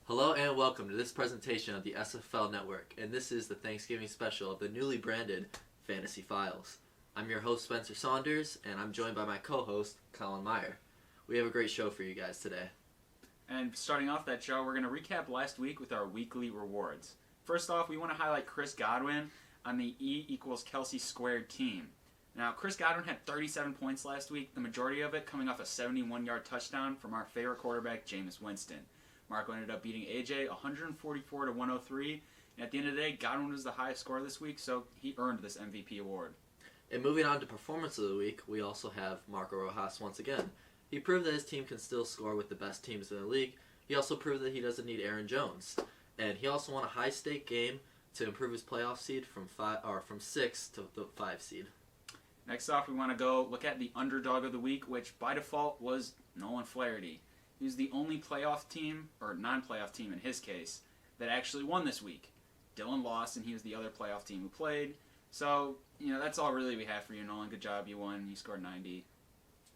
Hello and welcome to this presentation of the SFFL Network, and this is the Thanksgiving special of the newly branded Fantasy Files. I'm your host Spencer Saunders, and I'm joined by my co-host Colin Meyer. We have a great show for you guys today. And starting off that show, we're going to recap last week with our weekly rewards. First off, we want to highlight Chris Godwin on the E KelcE² team. Now, Chris Godwin had 37 points last week, the majority of it coming off a 71-yard touchdown from our favorite quarterback, Jameis Winston. Marco ended up beating AJ 144 to 103, and at the end of the day, Godwin was the highest scorer this week, so he earned this MVP award. And moving on to Performance of the Week, we also have Marco Rojas once again. He proved that his team can still score with the best teams in the league. He also proved that he doesn't need Aaron Jones. And he also won a high-stake game to improve his playoff seed from 6 to the 5 seed. Next off, we want to go look at the underdog of the week, which by default was Nolan Flaherty. He was the only playoff team, or non-playoff team in his case, that actually won this week. Dylan lost, and he was the other playoff team who played. So, that's all really we have for you, Nolan. Good job. You won. You scored 90.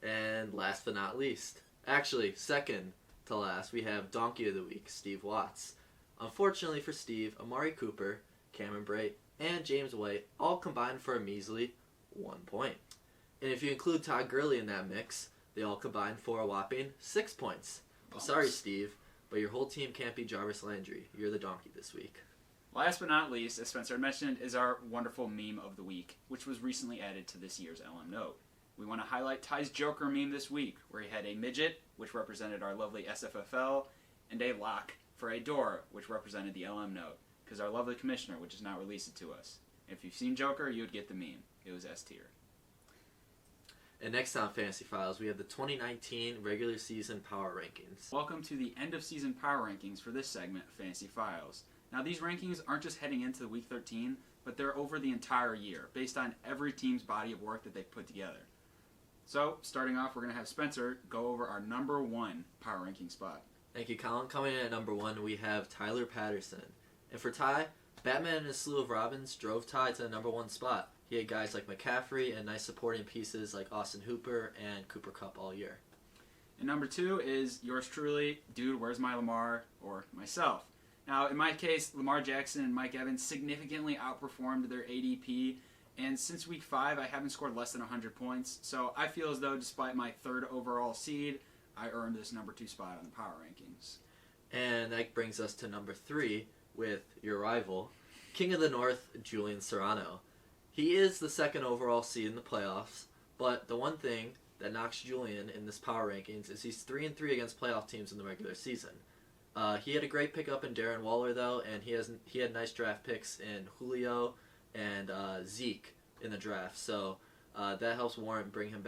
And last but not least, actually second to last, we have Donkey of the Week, Steve Watts. Unfortunately for Steve, Amari Cooper, Cameron Brate, and James White all combined for a measly 1 point. And if you include Todd Gurley in that mix, they all combined for a whopping 6 points. I'm sorry, Steve, but your whole team can't be Jarvis Landry. You're the donkey this week. Last but not least, as Spencer mentioned, is our wonderful meme of the week, which was recently added to this year's LM Note. We want to highlight Ty's Joker meme this week, where he had a midget, which represented our lovely SFFL, and a lock for a door, which represented the LM Note, because our lovely commissioner would just not release it to us. If you've seen Joker, you would get the meme. It was S tier. And next on Fantasy Files, we have the 2019 regular season power rankings. Welcome to the end of season power rankings for this segment of Fantasy Files. Now, these rankings aren't just heading into Week 13, but they're over the entire year, based on every team's body of work that they've put together. So, starting off, we're going to have Spencer go over our number 1 power ranking spot. Thank you, Colin. Coming in at number 1, we have Tyler Patterson. And for Ty, Batman and his slew of Robins drove Ty to the number 1 spot. He had guys like McCaffrey and nice supporting pieces like Austin Hooper and Cooper Kupp all year. And number 2 is yours truly, Dude, Where's My Lamar, or myself. Now, in my case, Lamar Jackson and Mike Evans significantly outperformed their ADP, and since Week 5, I haven't scored less than 100 points, so I feel as though despite my 3rd overall seed, I earned this number 2 spot on the power rankings. And that brings us to number 3 with your rival, King of the North, Julian Serrano. He is the 2nd overall seed in the playoffs, but the one thing that knocks Julian in this power rankings is he's 3-3 against playoff teams in the regular season. He had a great pickup in Darren Waller, though, and he had nice draft picks in Julio and Zeke in the draft, so that helps warrant bring him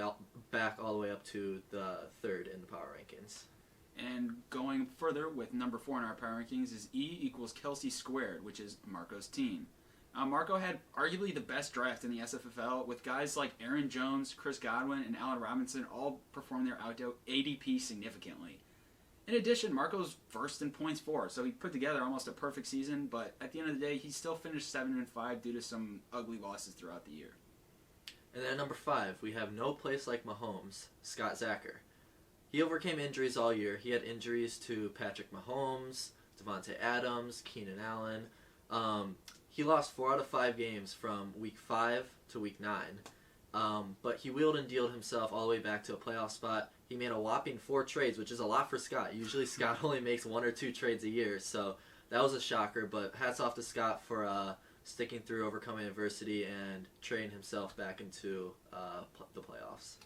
back all the way up to the 3rd in the power rankings. And going further with number 4 in our power rankings is E KelcE², which is Marco's team. Marco had arguably the best draft in the SFFL, with guys like Aaron Jones, Chris Godwin, and Allen Robinson all perform their ADP significantly. In addition, Marco's first in points for, so he put together almost a perfect season, but at the end of the day, he still finished 7-5 due to some ugly losses throughout the year. And then at number 5, we have No Place Like Mahomes, Scott Zacher. He overcame injuries all year. He had injuries to Patrick Mahomes, Devontae Adams, Keenan Allen. He lost 4 out of 5 games from Week 5 to Week 9. But he wheeled and dealed himself all the way back to a playoff spot. He made a whopping 4 trades, which is a lot for Scott. Usually Scott only makes 1 or 2 trades a year, so that was a shocker. But hats off to Scott for sticking through, overcoming adversity, and trading himself back into the playoffs.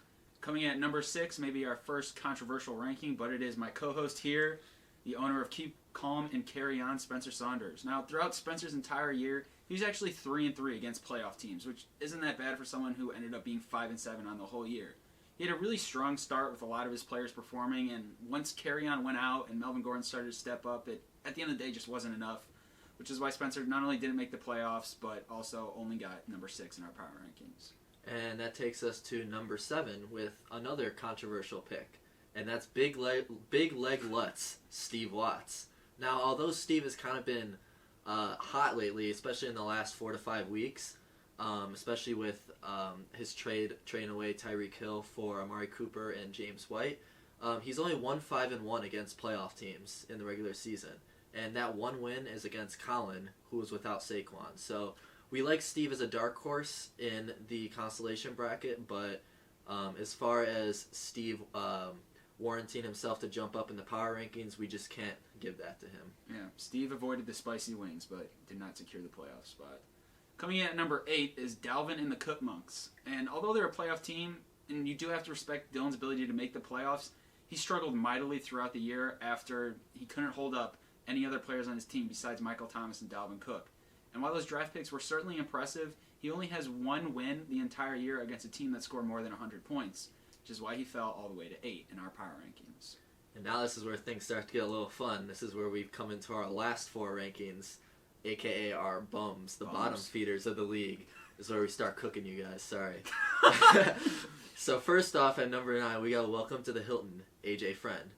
Coming in at number 6, maybe our first controversial ranking, but it is my co-host here, the owner of Keep Calm and Carry On, Spencer Saunders. Now, throughout Spencer's entire year, he was actually 3-3 against playoff teams, which isn't that bad for someone who ended up being 5-7 on the whole year. He had a really strong start with a lot of his players performing, and once Carry On went out and Melvin Gordon started to step up, it at the end of the day just wasn't enough, which is why Spencer not only didn't make the playoffs, but also only got number 6 in our power rankings. And that takes us to number 7 with another controversial pick, and that's Big Leg Lutz, Steve Watts. Now, although Steve has kind of been hot lately, especially in the last 4 to 5 weeks, especially with his trading away Tyreek Hill for Amari Cooper and James White, he's only 1-5-1 against playoff teams in the regular season. and that one win is against Colin, who was without Saquon. So we like Steve as a dark horse in the consolation bracket, but as far as Steve warranting himself to jump up in the power rankings, we just can't give that to him. Yeah, Steve avoided the spicy wings, but did not secure the playoff spot. Coming in at number 8 is Dalvin and the Cook Monks. And although they're a playoff team, and you do have to respect Dylan's ability to make the playoffs, he struggled mightily throughout the year after he couldn't hold up any other players on his team besides Michael Thomas and Dalvin Cook. And while those draft picks were certainly impressive, he only has one win the entire year against a team that scored more than 100 points, which is why he fell all the way to 8 in our power rankings. And now this is where things start to get a little fun. This is where we've come into our last 4 rankings, a.k.a. our bums, the bottom feeders of the league. This is where we start cooking you guys, sorry. So first off, at number 9, we got Welcome to the Hilton, AJ Friend.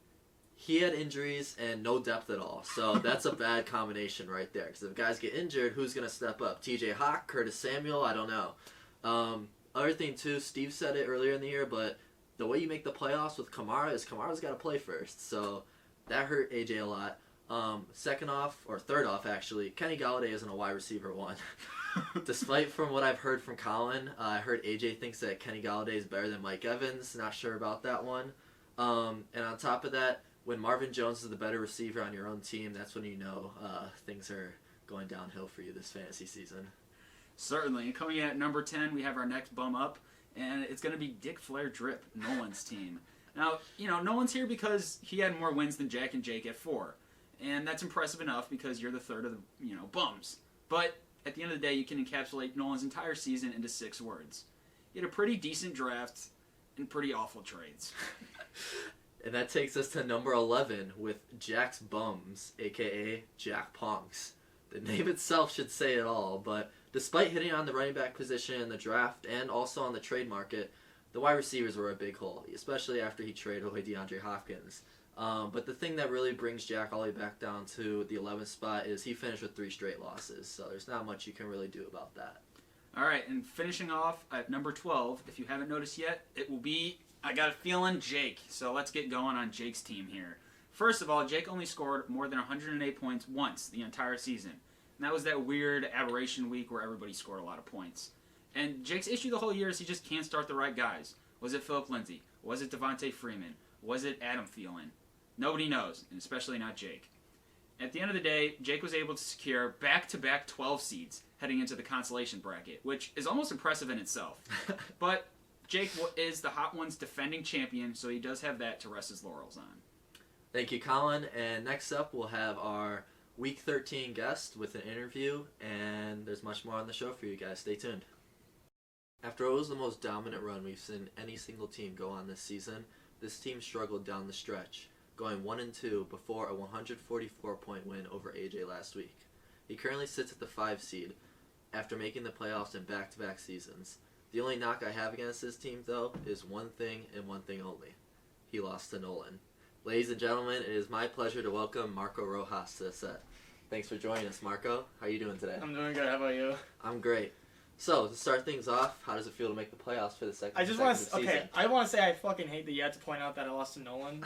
He had injuries and no depth at all, so that's a bad combination right there. Because if guys get injured, who's going to step up? TJ Hawk, Curtis Samuel, I don't know. Other thing too, Steve said it earlier in the year, but the way you make the playoffs with Kamara is Kamara's got to play first, so that hurt AJ a lot. Third off actually, Kenny Galladay isn't a wide receiver 1. Despite from what I've heard from Colin, I heard AJ thinks that Kenny Galladay is better than Mike Evans. Not sure about that one. And on top of that, when Marvin Jones is the better receiver on your own team, that's when you know things are going downhill for you this fantasy season. Certainly. And coming in at number 10, we have our next bum up, and it's going to be Dick Flair Drip, Nolan's team. Now, Nolan's here because he had more wins than Jack and Jake at 4. And that's impressive enough because you're the third of the, bums. But at the end of the day, you can encapsulate Nolan's entire season into 6 words. He had a pretty decent draft and pretty awful trades. And that takes us to number 11 with Jack's Bums, a.k.a. Jack Ponks. The name itself should say it all, but despite hitting on the running back position in the draft and also on the trade market, the wide receivers were a big hole, especially after he traded away DeAndre Hopkins. But the thing that really brings Jack all the way back down to the 11th spot is he finished with 3 straight losses, so there's not much you can really do about that. All right, and finishing off at number 12, if you haven't noticed yet, it will be, I got a feeling, Jake. So let's get going on Jake's team here. First of all, Jake only scored more than 108 points once the entire season. And that was that weird aberration week where everybody scored a lot of points. And Jake's issue the whole year is he just can't start the right guys. Was it Philip Lindsay? Was it Devontae Freeman? Was it Adam Thielen? Nobody knows, and especially not Jake. At the end of the day, Jake was able to secure back-to-back 12 seeds heading into the consolation bracket, which is almost impressive in itself. But Jake is the Hot Ones defending champion, so he does have that to rest his laurels on. Thank you, Colin. And next up, we'll have our Week 13 guest with an interview, and there's much more on the show for you guys. Stay tuned. After what was the most dominant run we've seen any single team go on this season, this team struggled down the stretch, going 1-2 before a 144-point win over AJ last week. He currently sits at the 5 seed after making the playoffs in back-to-back seasons. The only knock I have against this team, though, is one thing and one thing only. He lost to Nolan. Ladies and gentlemen, it is my pleasure to welcome Marco Rojas to the set. Thanks for joining us, Marco. How are you doing today? I'm doing good. How about you? I'm great. So, to start things off, how does it feel to make the playoffs for the second season? I want to say I fucking hate that you had to point out that I lost to Nolan.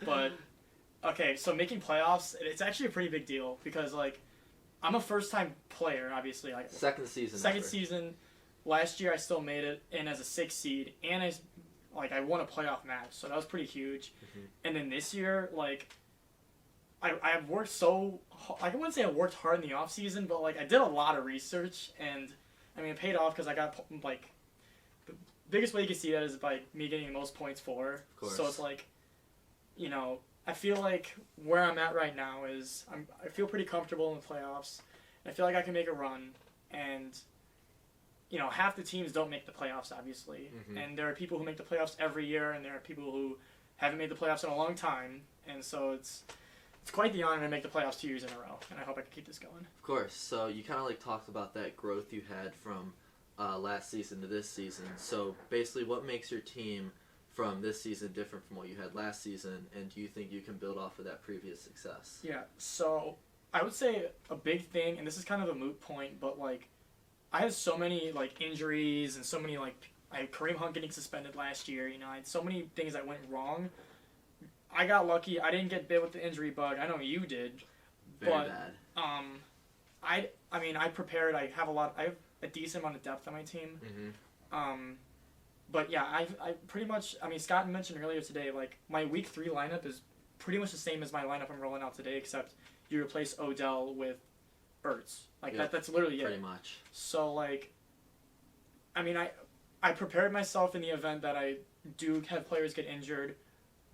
But, okay, so making playoffs, it's actually a pretty big deal because, I'm a first-time player, obviously. Second season. Second season. Last year I still made it in as a 6th seed, and I won a playoff match, so that was pretty huge. Mm-hmm. And then this year, I've worked so... I wouldn't say I worked hard in the off-season, but, I did a lot of research, and, it paid off because I got, the biggest way you can see that is by me getting the most points for. Of course. So it's I feel like where I'm at right now is I feel pretty comfortable in the playoffs. I feel like I can make a run, and, half the teams don't make the playoffs, obviously. Mm-hmm. And there are people who make the playoffs every year, and there are people who haven't made the playoffs in a long time, and so it's quite the honor to make the playoffs 2 years in a row, and I hope I can keep this going. Of course. So you kind of talked about that growth you had from last season to this season. So basically, what makes your team from this season different from what you had last season, and do you think you can build off of that previous success? Yeah. So I would say a big thing, and this is kind of a moot point, but I had so many injuries and so many I had Kareem Hunt getting suspended last year. I had so many things that went wrong. I got lucky. I didn't get bit with the injury bug. I know you did. Very but, bad. I mean, I prepared. I have a decent amount of depth on my team. Mm-hmm. But yeah, I pretty much. I mean, Scott mentioned earlier today, like my week 3 lineup is pretty much the same as my lineup I'm rolling out today, except you replace Odell with Ertz. Like that's literally it. Pretty much. So like, I mean, I prepared myself in the event that I do have players get injured,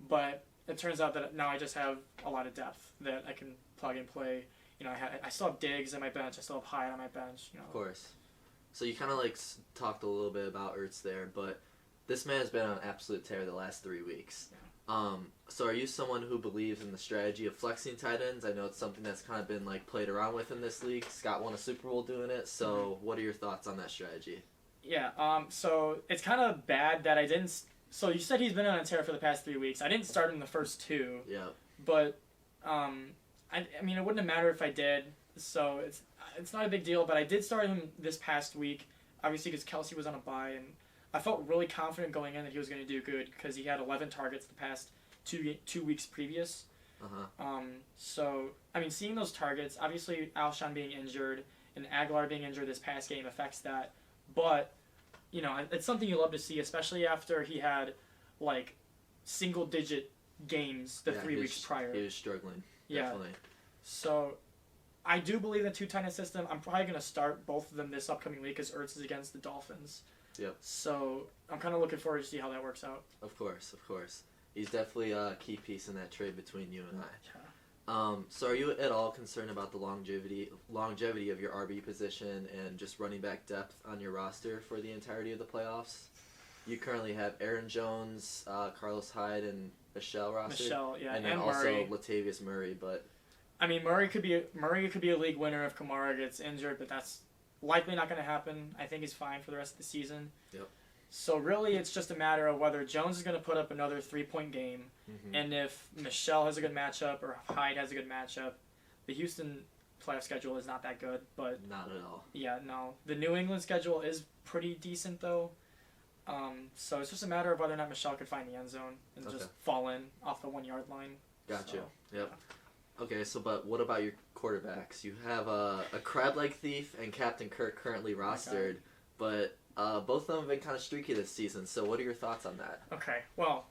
but it turns out that now I just have a lot of depth that I can plug and play. You know, I still have Diggs on my bench. I still have Hyde on my bench. You know. Of course. So you kind of like talked a little bit about Ertz there, but this man has been on an absolute tear the last 3 weeks. Yeah. So are you someone who believes in the strategy of flexing tight ends? I know it's something that's kind of been like played around with in this league. Scott won a Super Bowl doing it. So what are your thoughts on that strategy? Yeah. So it's kind of bad that I didn't. So you said he's been on a tear for the past 3 weeks. I didn't start him the first 2. Yeah. But I mean, it wouldn't have mattered if I did. So it's not a big deal. But I did start him this past week, obviously because KelcE was on a bye, and I felt really confident going in that he was going to do good because he had 11 targets the past two weeks previous. So I mean, seeing those targets, obviously Alshon being injured and Aguilar being injured this past game affects that. But you know, it's something you love to see, especially after he had like single-digit games the 3 weeks prior. He was struggling. Yeah. Definitely. So I do believe in the 2 tight end system. I'm probably going to start both of them this upcoming week because Ertz is against the Dolphins. Yep. So I'm kind of looking forward to see how that works out. Of course. He's definitely a key piece in that trade between you and I. Yeah. So are you at all concerned about the longevity of your RB position and just running back depth on your roster for the entirety of the playoffs? You currently have Aaron Jones, Carlos Hyde, and Michelle rostered. Michelle, yeah, and then also Murray. Latavius Murray, but I mean, Murray could be a league winner if Kamara gets injured, but that's likely not going to happen. I think he's fine for the rest of the season. Yep. So really, it's just a matter of whether Jones is going to put up another 3-point game, and if Michelle has a good matchup or if Hyde has a good matchup. The Houston playoff schedule is not that good, but not at all. Yeah, no. The New England schedule is pretty decent though. So it's just a matter of whether or not Michelle could find the end zone and just fall in off the 1 yard line. Gotcha. So, yep. Yeah. Okay, so but what about your quarterbacks? You have a crab-leg thief and Captain Kirk currently rostered, but both of them have been kind of streaky this season. So what are your thoughts on that? Okay, well,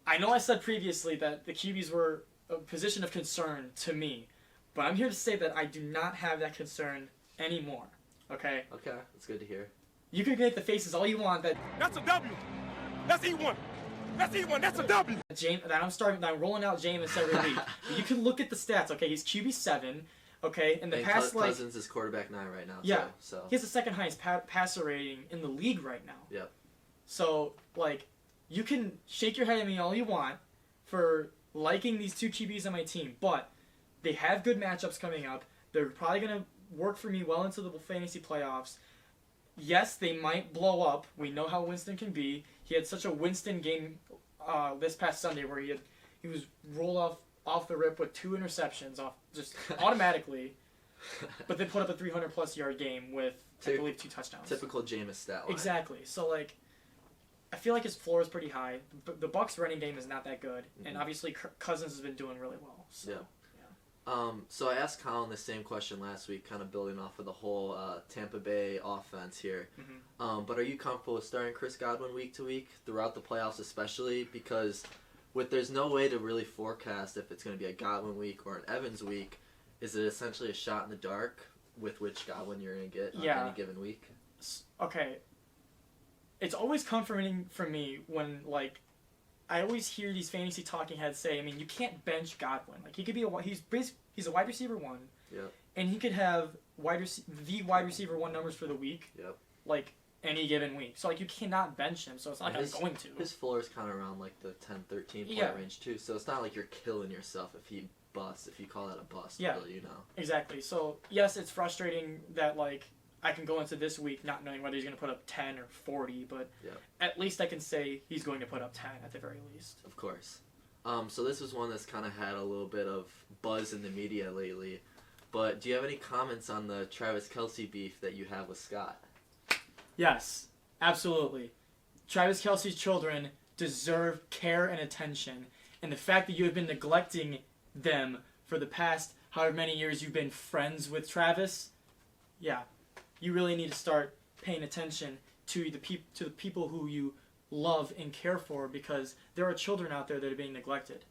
I know I said previously that the QBs were a position of concern to me, but I'm here to say that I do not have that concern anymore. Okay? Okay, that's good to hear. You can make the faces all you want that that's a W. That's E1. That's E1. That's a W. that I'm rolling out Jameis every week. But you can look at the stats. Okay, he's QB7. Okay, in the and past Cousins is quarterback 9 right now. Yeah, so he has the second highest passer rating in the league right now. Yep. So like, you can shake your head at me all you want for liking these 2 QBs on my team, but they have good matchups coming up. They're probably gonna work for me well into the fantasy playoffs. Yes, they might blow up. We know how Winston can be. He had such a Winston game this past Sunday where he was rolled off the rip with 2 interceptions off just automatically, but they put up a 300+ yard game with I believe 2 touchdowns. Typical Jameis stat line. Exactly. So like, I feel like his floor is pretty high. The Bucs running game is not that good, and obviously Cousins has been doing really well. So. Yeah. So I asked Colin the same question last week, kind of building off of the whole Tampa Bay offense here. But are you comfortable with starting Chris Godwin week to week throughout the playoffs, especially because there's no way to really forecast if it's going to be a Godwin week or an Evans week? Is it essentially a shot in the dark with which Godwin you're going to get on any given week? Okay. It's always comforting for me when like, I always hear these fantasy talking heads say, I mean, you can't bench Godwin. Like, he could be he's a wide receiver 1. Yep. And he could have the wide receiver 1 numbers for the week. Yep. Like, any given week. So, like, you cannot bench him. So, it's not like I'm going to. His floor is kind of around, like, the 10, 13 point range, too. So, it's not like you're killing yourself if he busts, if you call that a bust, really, you know. Exactly. So, yes, it's frustrating that, like, I can go into this week not knowing whether he's going to put up 10 or 40, but at least I can say he's going to put up 10 at the very least. Of course. So this was one that's kind of had a little bit of buzz in the media lately, but do you have any comments on the Travis KelcE beef that you have with Scott? Yes, absolutely. Travis Kelce's children deserve care and attention, and the fact that you have been neglecting them for the past however many years you've been friends with Travis, yeah, you really need to start paying attention to the people who you love and care for, because there are children out there that are being neglected.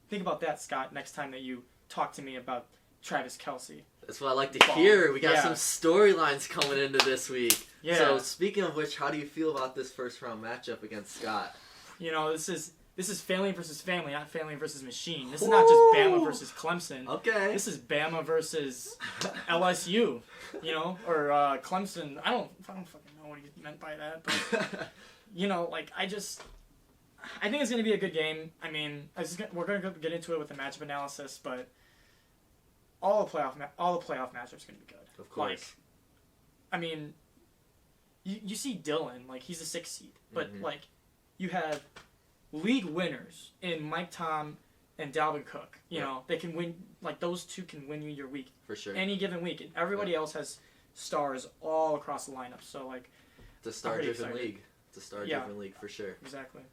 Think about that, Scott, next time that you talk to me about Travis KelcE. That's what I like to hear. We got some storylines coming into this week. Yeah. So speaking of which, how do you feel about this first round matchup against Scott? You know, this is family versus family, not family versus machine. This is not just Bama versus Clemson. Okay. This is Bama versus LSU, you know, or Clemson. I don't fucking know what he meant by that, but you know, like I think it's gonna be a good game. I mean, we're gonna get into it with the matchup analysis, but all the playoff matchups are gonna be good. Of course. Like, I mean, you see Dylan, like he's a 6th seed, but like you have league winners in Mike Tom and Dalvin Cook. You know, they can win, like those two can win you your week. For sure. Any given week. And everybody else has stars all across the lineup. So, like, it's a star-driven league. It's a star-driven league for sure. Exactly.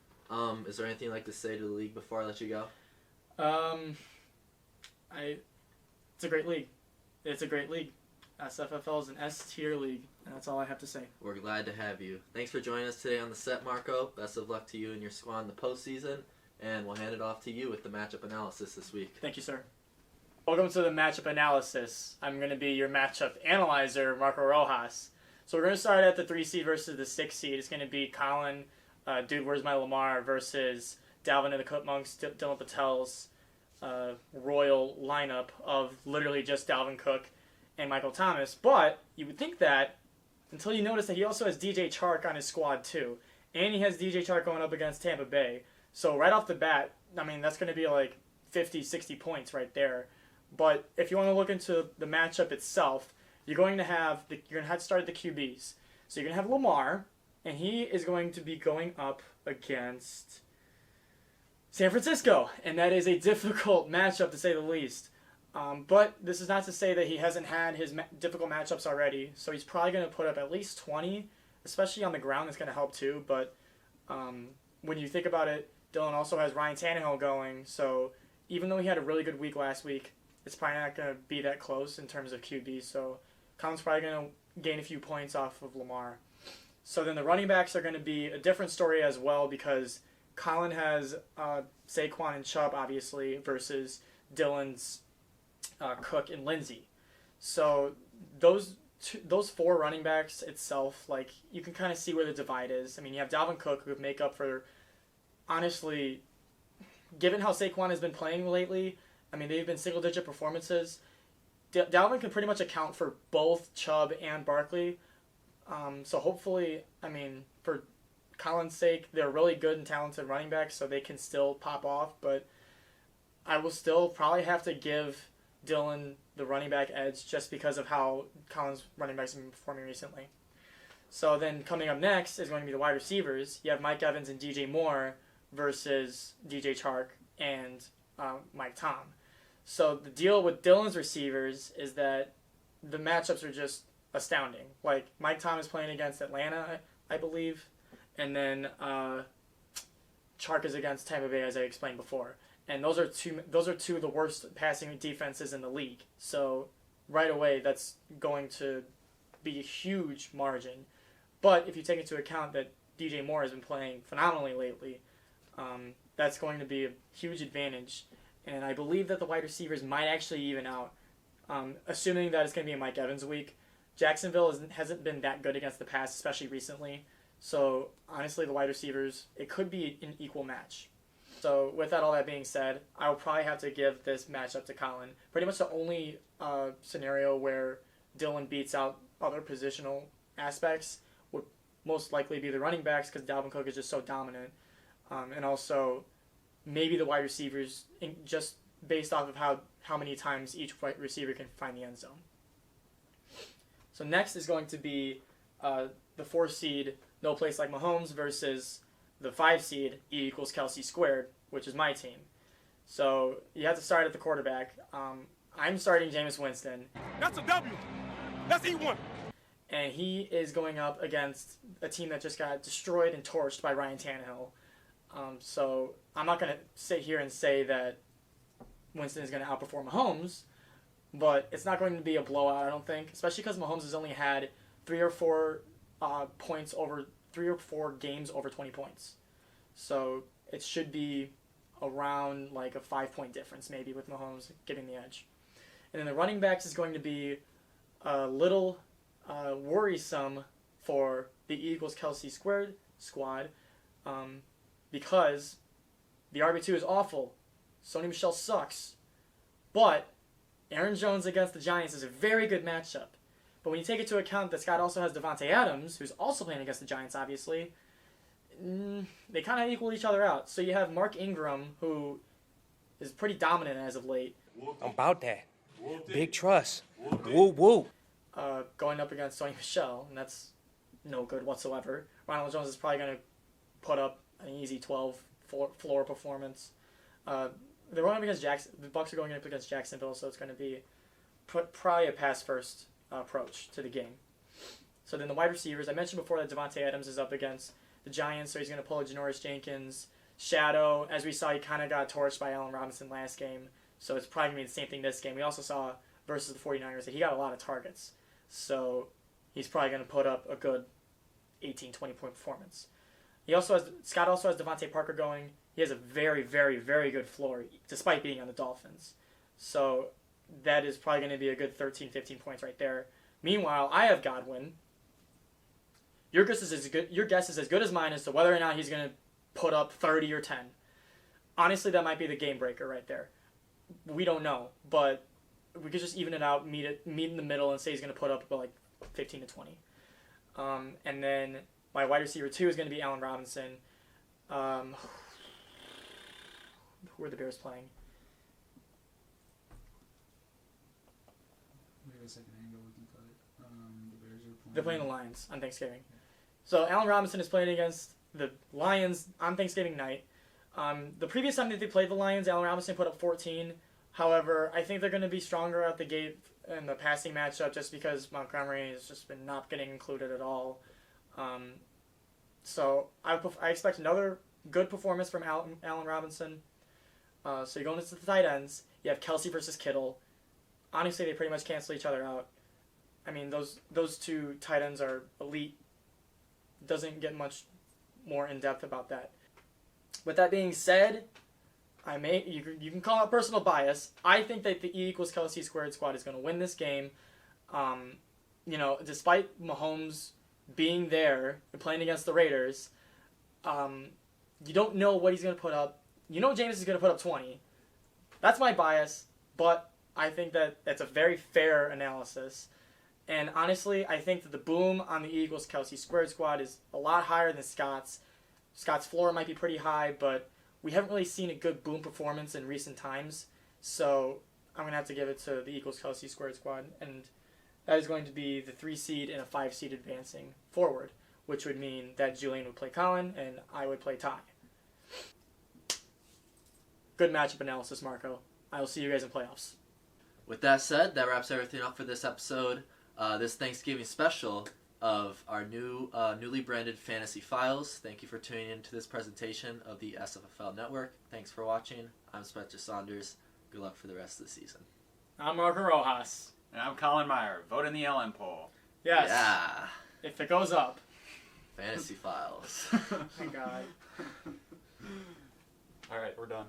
Is there anything you'd like to say to the league before I let you go? It's a great league. It's a great league. SFFL is an S-tier league, and that's all I have to say. We're glad to have you. Thanks for joining us today on the set, Marco. Best of luck to you and your squad in the postseason, and we'll hand it off to you with the matchup analysis this week. Thank you, sir. Welcome to the matchup analysis. I'm going to be your matchup analyzer, Marco Rojas. So we're going to start at the 3 seed versus the 6 seed. It's going to be Colin, Dude, Where's My Lamar, versus Dalvin and the Cookmonks, Dylan Patel's royal lineup of literally just Dalvin Cook and Michael Thomas. But you would think that until you notice that he also has DJ Chark on his squad too. And he has DJ Chark going up against Tampa Bay. So right off the bat, I mean, that's going to be like 50, 60 points right there. But if you want to look into the matchup itself, you're going to have to start at the QBs. So you're going to have Lamar, and he is going to be going up against San Francisco. And that is a difficult matchup, to say the least. But this is not to say that he hasn't had his difficult matchups already. So he's probably going to put up at least 20, especially on the ground. That's going to help too. But when you think about it, Dylan also has Ryan Tannehill going. So even though he had a really good week last week, it's probably not going to be that close in terms of QB. So Colin's probably going to gain a few points off of Lamar. So then the running backs are going to be a different story as well, because Colin has Saquon and Chubb, obviously, versus Dylan's Cook and Lindsey. So those 4 running backs itself, like, you can kind of see where the divide is. I mean, you have Dalvin Cook, who would make up for, honestly, given how Saquon has been playing lately, I mean, they've been single-digit performances. Dalvin can pretty much account for both Chubb and Barkley. So hopefully, I mean, for Colin's sake, they're really good and talented running backs, so they can still pop off. But I will still probably have to give Dylan the running back edge just because of how Colin's running backs have been performing recently. So then coming up next is going to be the wide receivers. You have Mike Evans and DJ Moore versus DJ Chark and Mike Tom. So the deal with Dylan's receivers is that the matchups are just astounding. Like, Mike Tom is playing against Atlanta, I believe, and then Chark is against Tampa Bay, as I explained before. And those are two of the worst passing defenses in the league. So right away, that's going to be a huge margin. But if you take into account that DJ Moore has been playing phenomenally lately, that's going to be a huge advantage. And I believe that the wide receivers might actually even out, assuming that it's going to be a Mike Evans week. Jacksonville hasn't been that good against the pass, especially recently. So honestly, the wide receivers, it could be an equal match. So with all that being said, I will probably have to give this matchup to Colin. Pretty much the only scenario where Dylan beats out other positional aspects would most likely be the running backs, because Dalvin Cook is just so dominant. And also maybe the wide receivers, just based off of how many times each wide receiver can find the end zone. So next is going to be the 4 seed, No Place Like Mahomes, versus the 5 seed, E KelcE², which is my team. So you have to start at the quarterback. I'm starting Jameis Winston. That's a W. That's E1. And he is going up against a team that just got destroyed and torched by Ryan Tannehill. So I'm not going to sit here and say that Winston is going to outperform Mahomes, but it's not going to be a blowout, I don't think, especially because Mahomes has only had 3 or 4 points over 3 or 4 games over 20 points. So it should be around like a 5-point difference maybe with Mahomes getting the edge. And then the running backs is going to be a little worrisome for the E KelcE² squad because the RB2 is awful. Sony Michel sucks. But Aaron Jones against the Giants is a very good matchup. But when you take into account that Scott also has Davante Adams, who's also playing against the Giants, obviously, they kind of equal each other out. So you have Mark Ingram, who is pretty dominant as of late. I'm about that. Big trust. Woo, woo. Going up against Sony Michel, and that's no good whatsoever. Ronald Jones is probably going to put up an easy 12 floor performance. They're going up against the Bucs are going up against Jacksonville, so it's going to be probably a pass-first approach to the game. So then the wide receivers, I mentioned before that Davante Adams is up against the Giants, so he's going to pull a Janoris Jenkins. Shadow, as we saw, he kind of got torched by Allen Robinson last game, so it's probably going to be the same thing this game. We also saw versus the 49ers that he got a lot of targets, so he's probably going to put up a good 18, 20-point performance. Scott also has Devontae Parker going. He has a very, very, very good floor, despite being on the Dolphins. So that is probably going to be a good 13, 15 points right there. Meanwhile, I have Godwin. Your guess is as good as mine as to whether or not he's going to put up 30 or 10. Honestly, that might be the game breaker right there. We don't know, but we could just even it out, meet in the middle, and say he's going to put up about like 15 to 20. And then my wide receiver 2 is going to be Allen Robinson. Who are the Bears playing? We have a second angle we can cut it. The Bears are playing. They're playing the Lions on Thanksgiving. So Allen Robinson is playing against the Lions on Thanksgiving night. The previous time that they played the Lions, Allen Robinson put up 14. However, I think they're going to be stronger out the gate in the passing matchup just because Montgomery has just been not getting included at all. So I expect another good performance from Allen Robinson. So you're going into the tight ends. You have KelcE versus Kittle. Honestly, they pretty much cancel each other out. I mean, those two tight ends are elite. Doesn't get much more in depth about that. With that being said, you can call it personal bias. I think that the E KelcE² squad is going to win this game. Despite Mahomes being there and playing against the Raiders, you don't know what he's going to put up. You know James is going to put up 20. That's my bias, but I think that that's a very fair analysis. And honestly, I think that the boom on the E KelcE² squad is a lot higher than Scott's. Scott's floor might be pretty high, but we haven't really seen a good boom performance in recent times. So I'm going to have to give it to the E KelcE² squad. And that is going to be the 3 seed and a 5 seed advancing forward, which would mean that Julian would play Colin and I would play Ty. Good matchup analysis, Marco. I will see you guys in playoffs. With that said, that wraps everything up for this episode. This Thanksgiving special of our newly branded Fantasy Files. Thank you for tuning in to this presentation of the SFFL Network. Thanks for watching. I'm Spencer Saunders. Good luck for the rest of the season. I'm Marco Rojas. And I'm Colin Meyer. Vote in the LM poll. Yes. Yeah. If it goes up. Fantasy Files. Thank God. All right, we're done.